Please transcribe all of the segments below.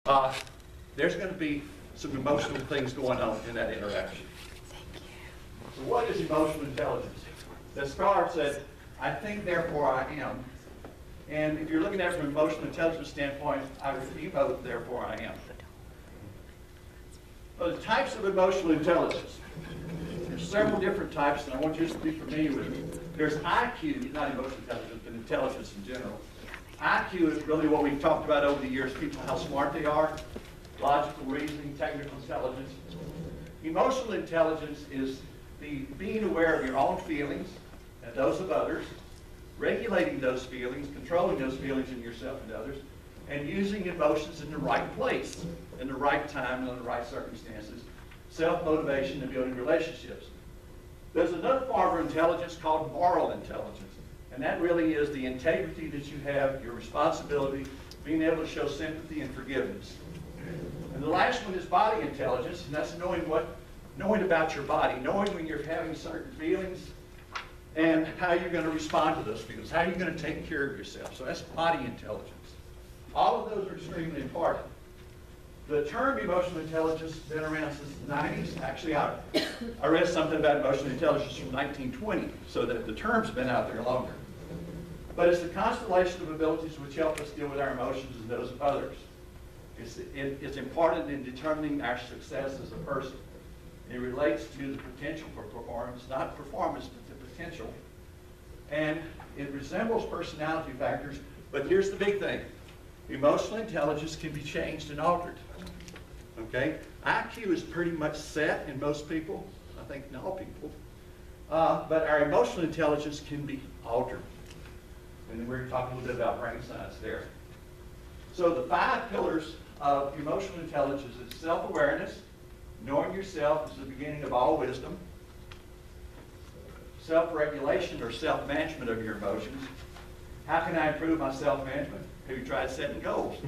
uh, there's going to be some emotional things going on in that interaction. So what is emotional intelligence? The scholar said, I think, therefore I am. And if you're looking at it from an emotional intelligence standpoint, I would emote, therefore I am. So the types of emotional intelligence. There's several different types, and I want you to be familiar with them. There's IQ, not emotional intelligence, but intelligence in general. IQ is really what we've talked about over the years, people, how smart they are, logical reasoning, technical intelligence. Emotional intelligence is the being aware of your own feelings and those of others, regulating those feelings, controlling those feelings in yourself and others, and using emotions in the right place, in the right time, and under the right circumstances. Self-motivation and building relationships. There's another form of intelligence called moral intelligence, and that really is the integrity that you have, your responsibility, being able to show sympathy and forgiveness. And the last one is body intelligence, and that's knowing about your body, knowing when you're having certain feelings and how you're going to respond to those feelings, how you're going to take care of yourself. So that's body intelligence. All of those are extremely important. The term emotional intelligence has been around since the 90s. Actually, I read something about emotional intelligence from 1920, so that the term's been out there longer. But it's the constellation of abilities which help us deal with our emotions and those of others. It's important in determining our success as a person. It relates to the potential for performance, not performance, but the potential. And it resembles personality factors, but here's the big thing. Emotional intelligence can be changed and altered. Okay? IQ is pretty much set in most people, I think in all people. But our emotional intelligence can be altered. And we're talking a little bit about brain science there. So the 5 pillars of emotional intelligence is self-awareness. Knowing yourself is the beginning of all wisdom. Self-regulation or self-management of your emotions. How can I improve my self-management? Have you tried setting goals?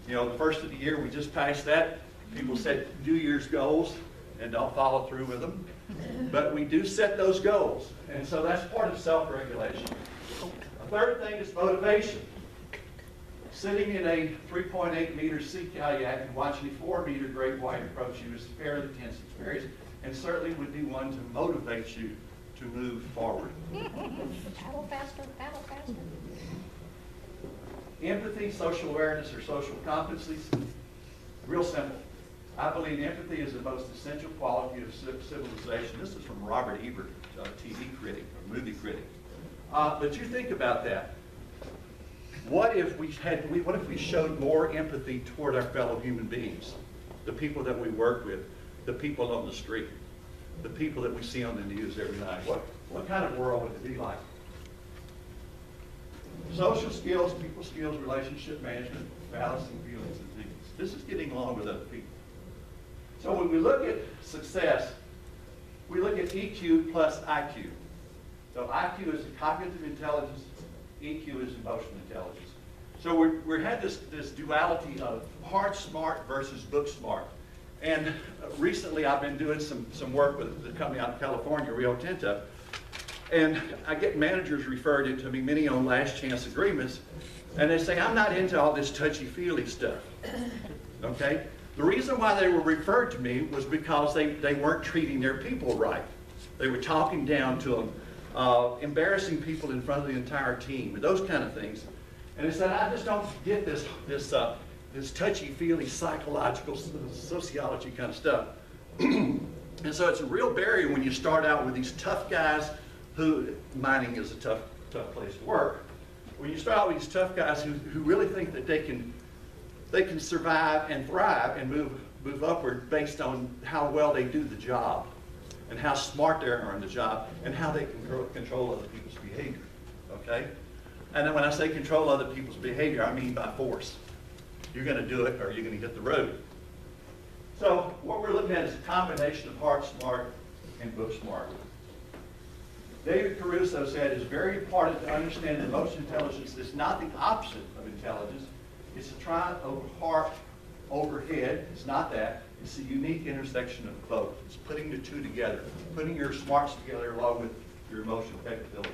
You know, the first of the year we just passed that. People set New Year's goals and don't follow through with them. But we do set those goals. And so that's part of self-regulation. A third thing is motivation. Sitting in a 3.8 meter sea kayak and watching a 4 meter great white approach you is a fairly intense experience, and certainly would be one to motivate you to move forward. Paddle faster, paddle faster. Empathy, social awareness, or social competencies, real simple. I believe empathy is the most essential quality of civilization. This is from Robert Ebert, a TV critic, or movie critic. But you think about that. What if we showed more empathy toward our fellow human beings, the people that we work with, the people on the street, the people that we see on the news every night? What kind of world would it be like? Social skills, people skills, relationship management, balancing feelings and things. This is getting along with other people. So when we look at success, we look at EQ plus IQ. So IQ is the cognitive intelligence, EQ is emotional intelligence. So we had this duality of hard smart versus book smart. And recently I've been doing some work with the company out in California, Rio Tinto. And I get managers referred to me, many on last chance agreements, and they say, I'm not into all this touchy-feely stuff. Okay? The reason why they were referred to me was because they weren't treating their people right. They were talking down to them, embarrassing people in front of the entire team, and those kind of things. And they said, I just don't get this touchy-feely psychological sociology kind of stuff. And so it's a real barrier when you start out with these tough guys who, mining is a tough place to work. When you start out with these tough guys who really think that they can survive and thrive and move upward based on how well they do the job and how smart they are on the job and how they can control other people's behavior, okay? And then when I say control other people's behavior, I mean by force. You're going to do it or you're going to hit the road. So what we're looking at is a combination of hard smart and book smart. David Caruso said it's very important to understand that emotional intelligence is not the opposite of intelligence. It's a triumph over heart, over head. It's not that. It's a unique intersection of both. It's putting the two together, putting your smarts together along with your emotional capabilities.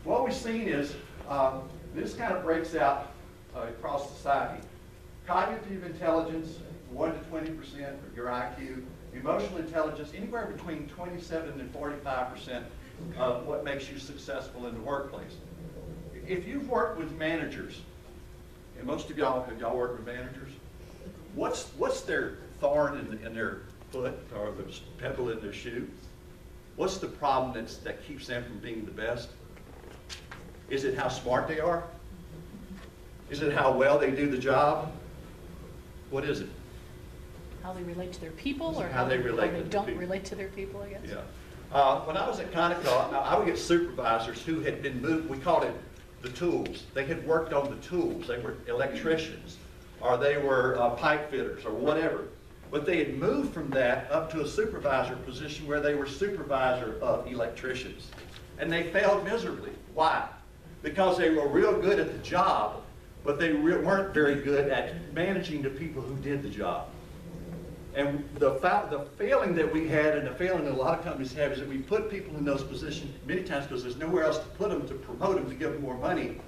What we've seen is this kind of breaks out across society. Cognitive intelligence, 1 to 20% of your IQ. Emotional intelligence, anywhere between 27 and 45% of what makes you successful in the workplace. If you've worked with managers, and most of y'all, have y'all worked with managers? What's their thorn in their foot or the pebble in their shoe? What's the problem that keeps them from being the best? Is it how smart they are? Is it how well they do the job? What is it? How they relate to their people, or How they relate to they the don't people. relate to their people, I guess? Yeah. When I was at Conoco, I would get supervisors who had been moved, we called it the tools. They had worked on the tools. They were electricians, or they were pipe fitters, or whatever. But they had moved from that up to a supervisor position where they were supervisor of electricians. And they failed miserably. Why? Because they were real good at the job, but they weren't very good at managing the people who did the job. And the failing that we had, and the failing that a lot of companies have, is that we put people in those positions many times because there's nowhere else to put them, to promote them, to give them more money.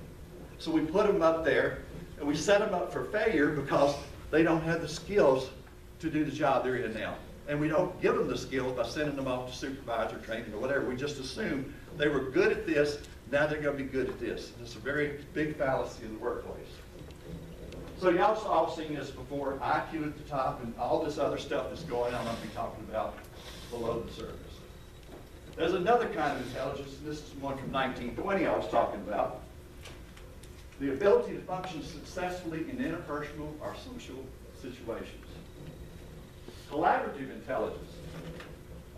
So we put them up there, and we set them up for failure because they don't have the skills to do the job they're in now. And we don't give them the skills by sending them off to supervisor training or whatever. We just assume they were good at this, now they're going to be good at this. It's a very big fallacy in the workplace. So y'all all seen this before, IQ at the top and all this other stuff that's going on, I'll be talking about below the surface. There's another kind of intelligence, and this is one from 1920 I was talking about. The ability to function successfully in interpersonal or social situations. Collaborative intelligence,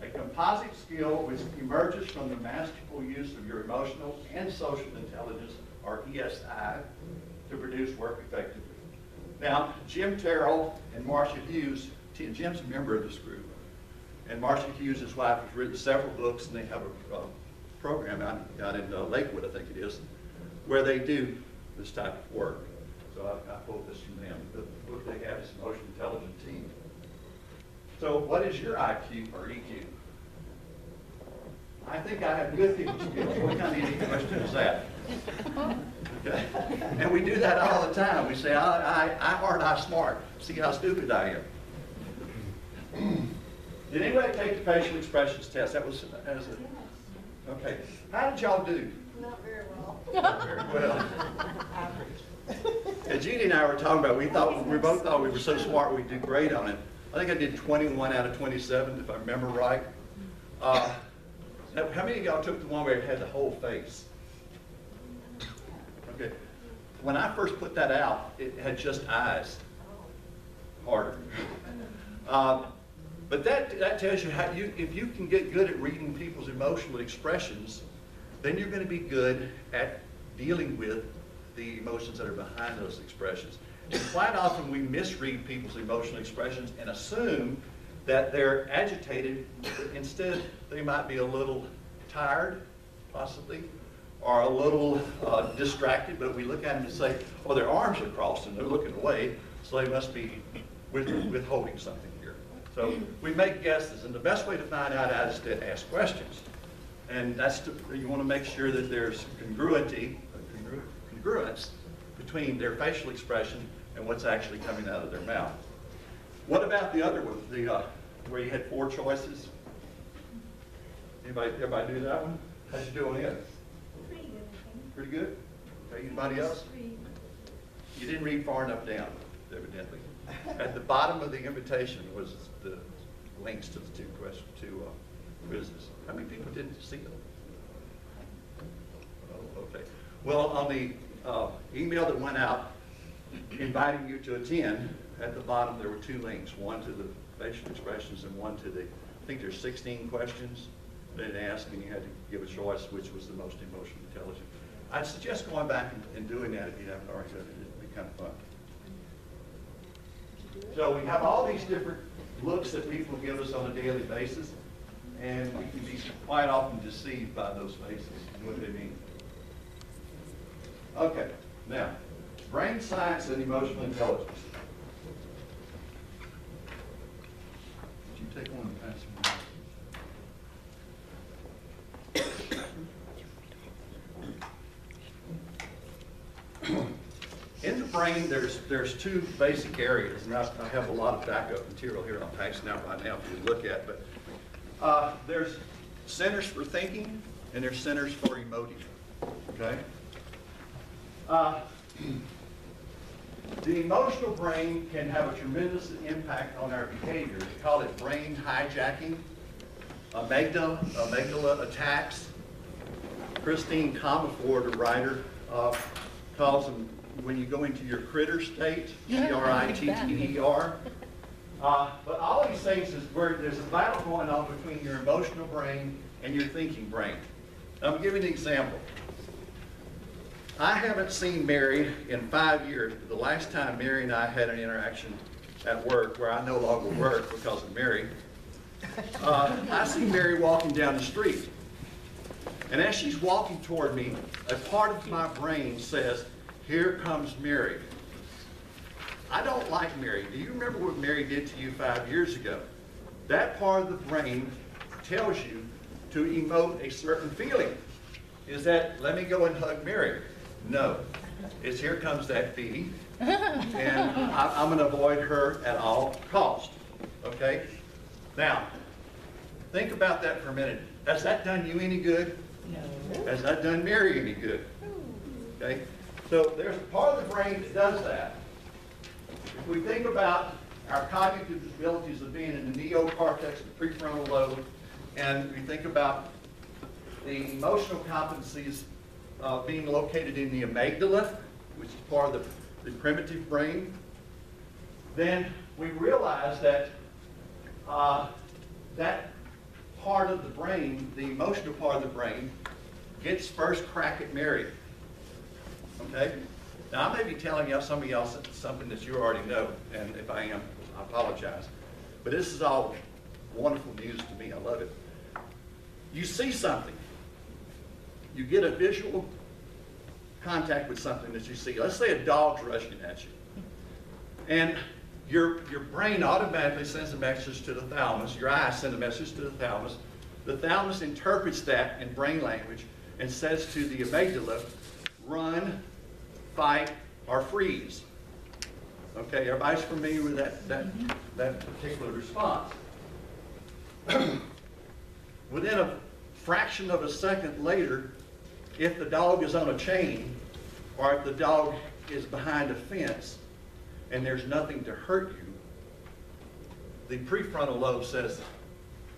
a composite skill which emerges from the masterful use of your emotional and social intelligence, or ESI, to produce work effectively. Now, Jim Terrell and Marcia Hughes, Jim's a member of this group, and Marcia Hughes, his wife, has written several books, and they have a program out in Lakewood, I think it is, where they do this type of work. So I quote this from them. The book they have is Emotional Intelligent Team. So what is your IQ or EQ? I think I have good people skills. What kind of easy question is that? Okay. And we do that all the time. We say, I hard, I smart. See how stupid I am. Did anybody take the facial expressions test? That was okay. How did y'all do? Not very well. Not very well. And Judy and I were talking about, we both thought we were so smart we'd do great on it. I think I did 21 out of 27, if I remember right. Now, how many of y'all took the one where it had the whole face? Okay. When I first put that out, it had just eyes. Harder. But that tells you how if you can get good at reading people's emotional expressions, then you're going to be good at dealing with the emotions that are behind those expressions. And quite often we misread people's emotional expressions and assume that they're agitated. Instead, they might be a little tired, possibly, or a little distracted, but we look at them and say, oh, their arms are crossed and they're looking away, so they must be withholding something here. So we make guesses, and the best way to find out is to ask questions. And you want to make sure that there's congruence between their facial expression and what's actually coming out of their mouth. What about the other one, where you had 4 choices? Everybody do that one? How'd you do on it? Pretty good. Pretty good? Okay, anybody else? You didn't read far enough down, evidently. At the bottom of the invitation was the links to the two quizzes. How many people didn't see them? Oh, okay. Well, on the email that went out inviting you to attend, at the bottom there were 2 links, one to the facial expressions and one to the, I think there's 16 questions that it asked, and you had to give a choice which was the most emotionally intelligent. I'd suggest going back and doing that if you haven't already done it. It'd be kind of fun. So we have all these different looks that people give us on a daily basis, and we can be quite often deceived by those faces and what they mean. Okay, now, brain science and emotional intelligence. Did you take one and pass one? In the brain, there's two basic areas, and I have a lot of backup material here I'm passing out right now for you to look at, but there's centers for thinking and there's centers for emoting, okay? The emotional brain can have a tremendous impact on our behavior. They call it brain hijacking, amygdala attacks. Christine Comaford, a writer, calls them when you go into your critter state, C-R-I-T-T-E-R. But all these things is where there's a battle going on between your emotional brain and your thinking brain. I'm giving an example. I haven't seen Mary in 5 years, but the last time Mary and I had an interaction at work, where I no longer work because of Mary, I see Mary walking down the street. And as she's walking toward me, a part of my brain says, here comes Mary. I don't like Mary. Do you remember what Mary did to you 5 years ago? That part of the brain tells you to emote a certain feeling. Is that, let me go and hug Mary? No. It's here comes that bee, and I'm going to avoid her at all cost. Okay? Now, think about that for a minute. Has that done you any good? No. Has that done Mary any good? Okay? So there's a part of the brain that does that. If we think about our cognitive abilities of being in the neocortex, the prefrontal lobe, and we think about the emotional competencies being located in the amygdala, which is part of the primitive brain, then we realize that that part of the brain, the emotional part of the brain, gets first crack at Mary. Okay? Now, I may be telling y'all, some of y'all, something that you already know, and if I am, I apologize. But this is all wonderful news to me. I love it. You see something. You get a visual contact with something that you see. Let's say a dog's rushing at you. And your brain automatically sends a message to the thalamus. Your eyes send a message to the thalamus. The thalamus interprets that in brain language and says to the amygdala, run, fight, or freeze. Okay, everybody's familiar with that particular response. Within a fraction of a second later, if the dog is on a chain, or if the dog is behind a fence, and there's nothing to hurt you, the prefrontal lobe says,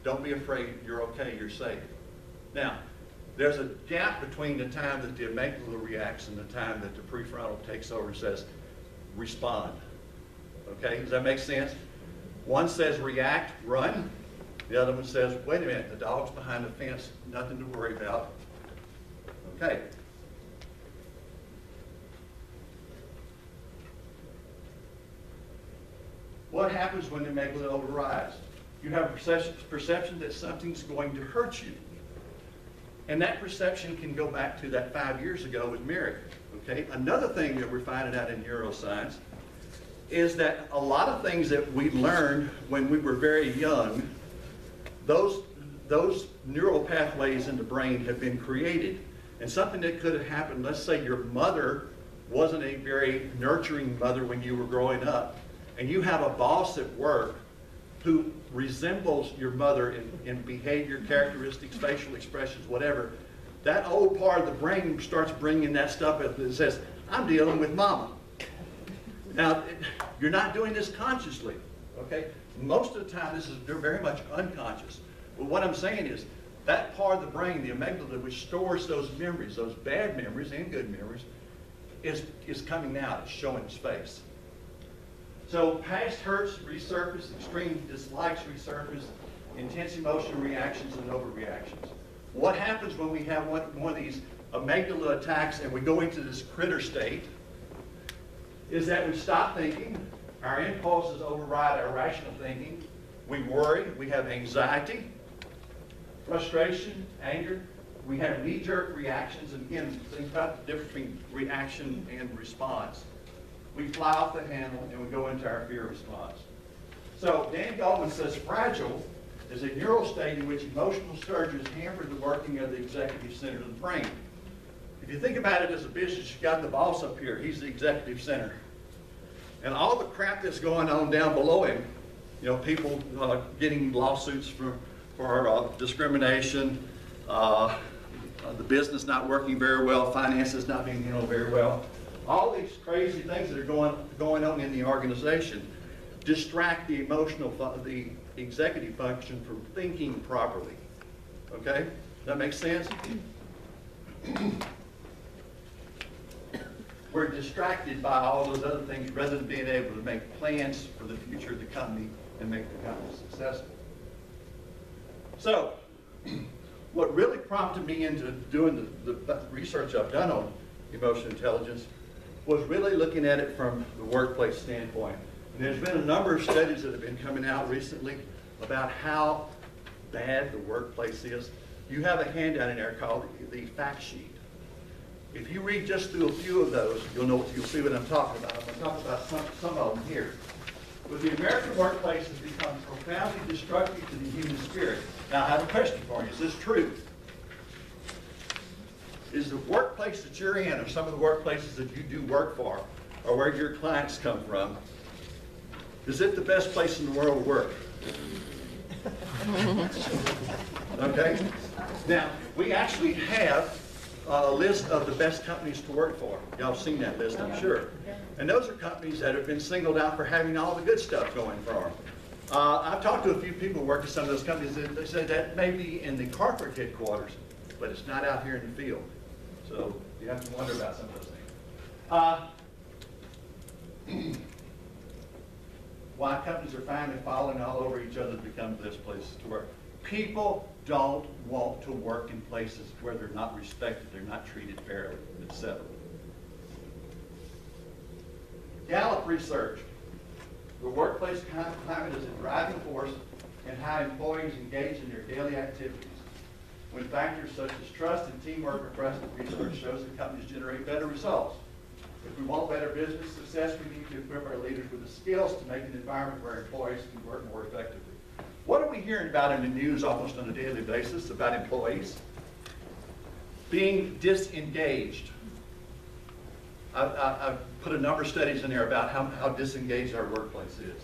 don't be afraid, you're okay, you're safe. Now, there's a gap between the time that the amygdala reacts and the time that the prefrontal takes over and says, respond. Okay, does that make sense? One says react, run. The other one says, wait a minute, the dog's behind the fence, nothing to worry about. Okay. What happens when the amygdala overrides? You have a perception that something's going to hurt you. And that perception can go back to that 5 years ago with Mary. Okay? Another thing that we're finding out in neuroscience is that a lot of things that we learned when we were very young, those neural pathways in the brain have been created. And something that could have happened, let's say your mother wasn't a very nurturing mother when you were growing up, and you have a boss at work who resembles your mother in behavior, characteristics, facial expressions, whatever, that old part of the brain starts bringing that stuff up and says, I'm dealing with mama. Now, you're not doing this consciously, okay? Most of the time, they're very much unconscious. But what I'm saying is, that part of the brain, the amygdala, which stores those memories, those bad memories and good memories, is coming out, it's showing its face. So past hurts resurface, extreme dislikes resurface, intense emotional reactions and overreactions. What happens when we have one of these amygdala attacks and we go into this critter state is that we stop thinking, our impulses override our rational thinking, we worry, we have anxiety, frustration, anger, we have knee-jerk reactions, and again, think about the difference between reaction and response. We fly off the handle and we go into our fear response. So Dan Goldman says fragile is a neural state in which emotional surges hamper the working of the executive center of the brain. If you think about it as a business, you've got the boss up here, he's the executive center. And all the crap that's going on down below him, you know, people getting lawsuits for discrimination, the business not working very well, finances not being handled very well. All these crazy things that are going on in the organization distract the the executive function from thinking properly. Okay? Does that make sense? We're distracted by all those other things rather than being able to make plans for the future of the company and make the company successful. So, what really prompted me into doing the research I've done on emotional intelligence was really looking at it from the workplace standpoint. And there's been a number of studies that have been coming out recently about how bad the workplace is. You have a handout in there called the fact sheet. If you read just through a few of those, you'll see what I'm talking about. I'm going to talk about some of them here. But the American workplace has become profoundly destructive to the human spirit. Now, I have a question for you. Is this true? Is the workplace that you're in, or some of the workplaces that you do work for, or where your clients come from, is it the best place in the world to work? Okay? Now, we actually have a list of the best companies to work for. Y'all have seen that list, I'm sure. And those are companies that have been singled out for having all the good stuff going for them. I've talked to a few people who work at some of those companies, and they said that may be in the corporate headquarters, but it's not out here in the field. So you have to wonder about some of those things. Why companies are finally falling all over each other to become the best places to work. People don't want to work in places where they're not respected, they're not treated fairly, etc. Gallup research. The workplace climate is a driving force in how employees engage in their daily activities. When factors such as trust and teamwork are present, research shows that companies generate better results. If we want better business success, we need to equip our leaders with the skills to make an environment where employees can work more effectively. What are we hearing about in the news almost on a daily basis about employees? Being disengaged. I've put a number of studies in there about how disengaged our workplace is.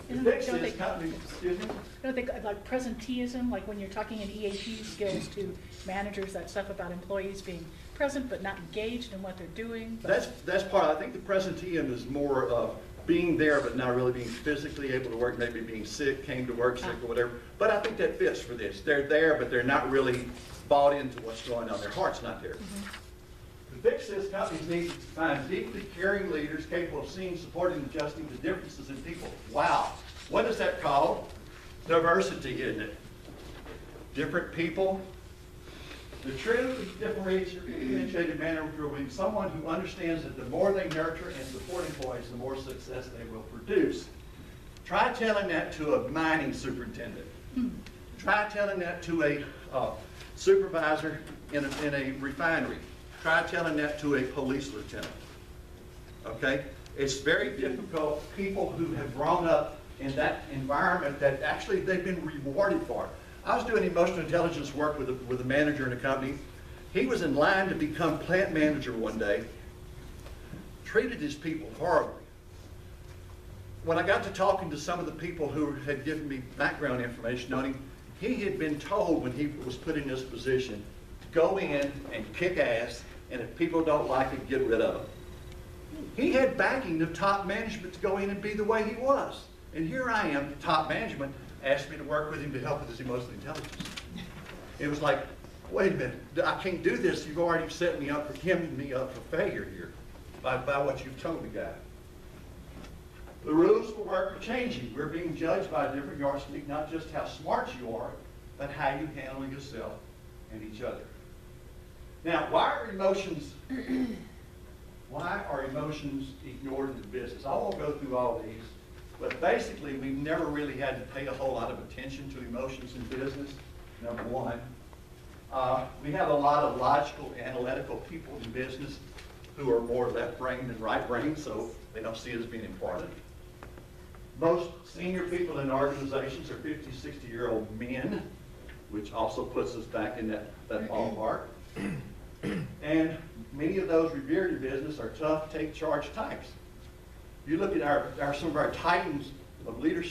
The fix is companies, excuse me? Don't they, like presenteeism, like when you're talking in EAP skills to managers, that stuff about employees being present but not engaged in what they're doing? That's part. I think the presenteeism is more of being there but not really being physically able to work, maybe being sick, came to work sick or whatever. But I think that fits for this. They're there, but they're not really bought into what's going on. Their heart's not there. To fix this, companies need to find deeply caring leaders capable of seeing, supporting, and adjusting to differences in people. Wow. What is that called? Diversity, isn't it? Different people. The true differentiated manager will be someone who understands that the more they nurture and support employees, the more success they will produce. Try telling that to a mining superintendent. Try telling that to a supervisor in a refinery. Try telling that to a police lieutenant. Okay? It's very difficult. People who have grown up in that environment that actually they've been rewarded for it. I was doing emotional intelligence work with a manager in a company. He was in line to become plant manager one day. Treated his people horribly. When I got to talking to some of the people who had given me background information on him, he had been told when he was put in this position to go in and kick ass, and if people don't like it, get rid of them. He had backing of top management to go in and be the way he was. And here I am, top management, asked me to work with him to help with his emotional intelligence. It was like, wait a minute, I can't do this. You've already set me up for hemming me up for failure here by what you've told me, guy. The rules for work are changing. We're being judged by a different yardstick, not just how smart you are, but how you handle yourself and each other. Now, why are emotions ignored in the business? I won't go through all these. But basically, we've never really had to pay a whole lot of attention to emotions in business, number one. We have a lot of logical, analytical people in business who are more left-brained than right-brained, so they don't see it as being important. Most senior people in organizations are 50, 60-year-old men, which also puts us back in that ballpark. And many of those revered in business are tough, take-charge types. You look at some of our titans of leadership.